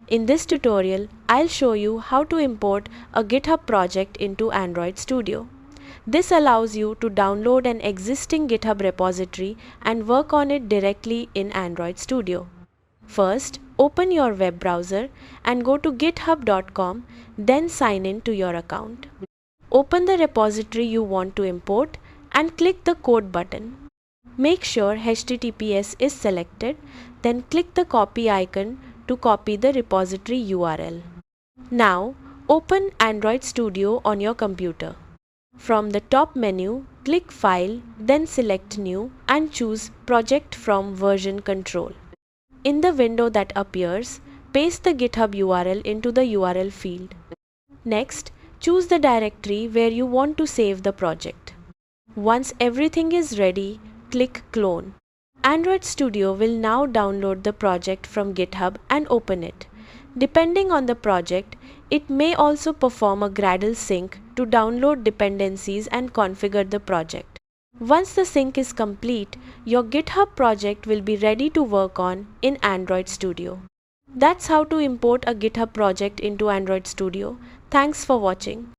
In this tutorial, I'll show you how to import a GitHub project into Android Studio. This allows you to download an existing GitHub repository and work on it directly in Android Studio. First, open your web browser and go to github.com, then sign in to your account. Open the repository you want to import and click the code button. Make sure HTTPS is selected, then click the copy icon to copy the repository URL. Now, open Android Studio on your computer. From the top menu, click File, then select New and choose Project from Version Control. In the window that appears, paste the GitHub URL into the URL field. Next, choose the directory where you want to save the project. Once everything is ready, click Clone. Android Studio will now download the project from GitHub and open it. Depending on the project, it may also perform a Gradle sync to download dependencies and configure the project. Once the sync is complete, your GitHub project will be ready to work on in Android Studio. That's how to import a GitHub project into Android Studio. Thanks for watching.